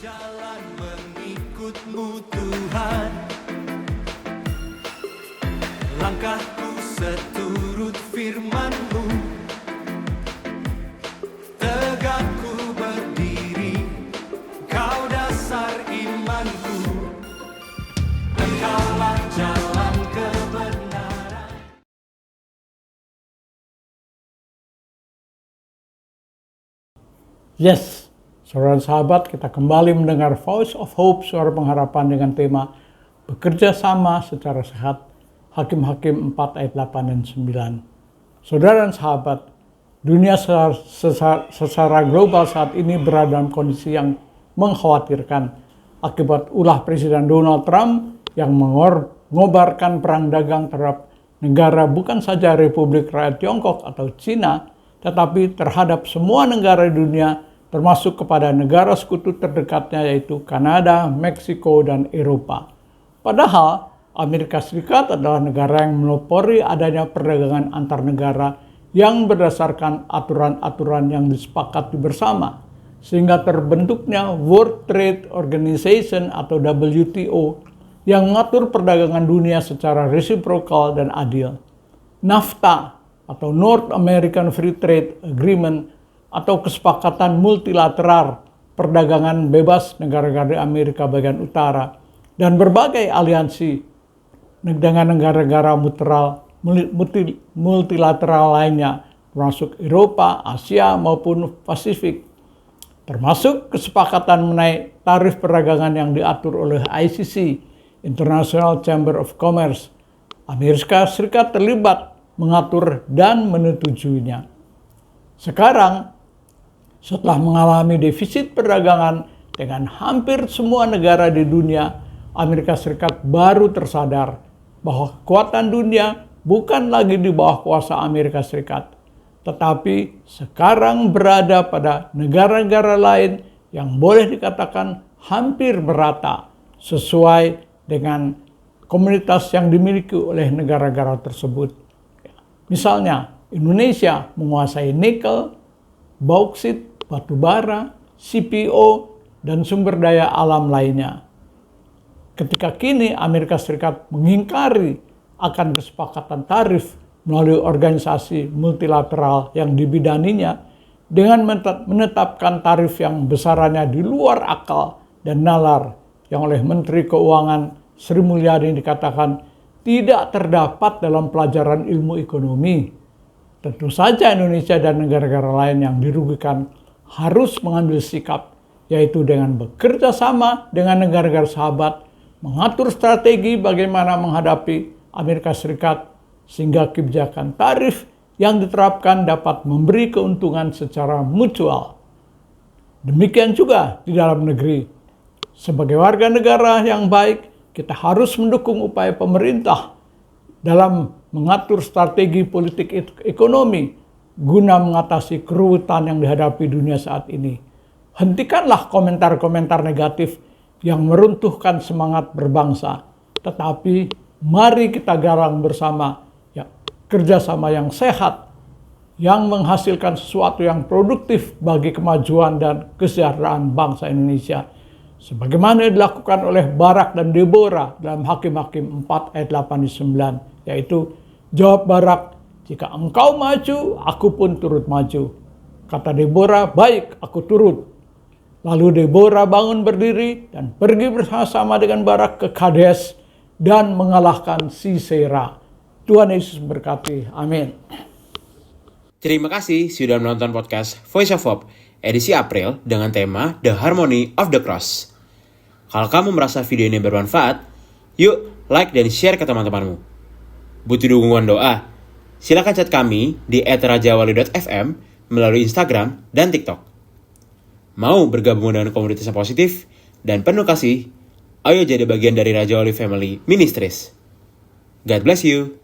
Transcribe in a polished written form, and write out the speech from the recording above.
Jalan mengikut-Mu Tuhan, langkahku seturut firman-Mu, tegak ku berdiri, Kau dasar imanku, Engkaulah jalan kebenaran. Yes, saudara sahabat, kita kembali mendengar Voice of Hope, suara pengharapan dengan tema bekerja sama secara sehat, Hakim-Hakim 4 ayat 8 dan 9. Saudara dan sahabat, dunia secara global saat ini berada dalam kondisi yang mengkhawatirkan akibat ulah Presiden Donald Trump yang mengobarkan perang dagang terhadap negara bukan saja Republik Rakyat Tiongkok atau Cina, tetapi terhadap semua negara di dunia, termasuk kepada negara sekutu terdekatnya yaitu Kanada, Meksiko, dan Eropa. Padahal Amerika Serikat adalah negara yang melopori adanya perdagangan antar negara yang berdasarkan aturan-aturan yang disepakati bersama, sehingga terbentuknya World Trade Organization atau WTO yang mengatur perdagangan dunia secara reciprocal dan adil. NAFTA atau North American Free Trade Agreement atau kesepakatan multilateral perdagangan bebas negara-negara Amerika bagian utara dan berbagai aliansi dengan negara-negara multilateral lainnya termasuk Eropa, Asia maupun Pasifik, termasuk kesepakatan mengenai tarif perdagangan yang diatur oleh ICC, International Chamber of Commerce. Amerika Serikat terlibat mengatur dan menyetujuinya. Sekarang, setelah mengalami defisit perdagangan dengan hampir semua negara di dunia, Amerika Serikat baru tersadar bahwa kekuatan dunia bukan lagi di bawah kuasa Amerika Serikat, tetapi sekarang berada pada negara-negara lain yang boleh dikatakan hampir merata sesuai dengan komunitas yang dimiliki oleh negara-negara tersebut. Misalnya, Indonesia menguasai nikel, bauksit, batu bara, CPO, dan sumber daya alam lainnya. Ketika kini Amerika Serikat mengingkari akan kesepakatan tarif melalui organisasi multilateral yang dibidaninya dengan menetapkan tarif yang besarannya di luar akal dan nalar yang oleh Menteri Keuangan Sri Mulyani dikatakan tidak terdapat dalam pelajaran ilmu ekonomi. Tentu saja Indonesia dan negara-negara lain yang dirugikan harus mengambil sikap, yaitu dengan bekerja sama dengan negara-negara sahabat, mengatur strategi bagaimana menghadapi Amerika Serikat sehingga kebijakan tarif yang diterapkan dapat memberi keuntungan secara mutual. Demikian juga di dalam negeri. Sebagai warga negara yang baik, kita harus mendukung upaya pemerintah dalam mengatur strategi politik ekonomi guna mengatasi keruwetan yang dihadapi dunia saat ini. Hentikanlah komentar-komentar negatif yang meruntuhkan semangat berbangsa, tetapi mari kita garang bersama ya, kerjasama yang sehat, yang menghasilkan sesuatu yang produktif bagi kemajuan dan kesejahteraan bangsa Indonesia. Sebagaimana dilakukan oleh Barak dan Deborah dalam Hakim-Hakim 4 ayat 8 dan 9, yaitu jawab Barak, jika engkau maju, aku pun turut maju. Kata Deborah, baik, aku turut. Lalu Deborah bangun berdiri dan pergi bersama-sama dengan Barak ke Kades dan mengalahkan Sisera. Tuhan Yesus berkati. Amin. Terima kasih sudah menonton podcast Voice of Hope edisi April dengan tema The Harmony of the Cross. Kalau kamu merasa video ini bermanfaat, yuk like dan share ke teman-temanmu. Butuh dukungan doa? Silakan chat kami di @rajawali.fm melalui Instagram dan TikTok. Mau bergabung dengan komunitas yang positif dan penuh kasih? Ayo jadi bagian dari Raja Wali Family Ministries. God bless you.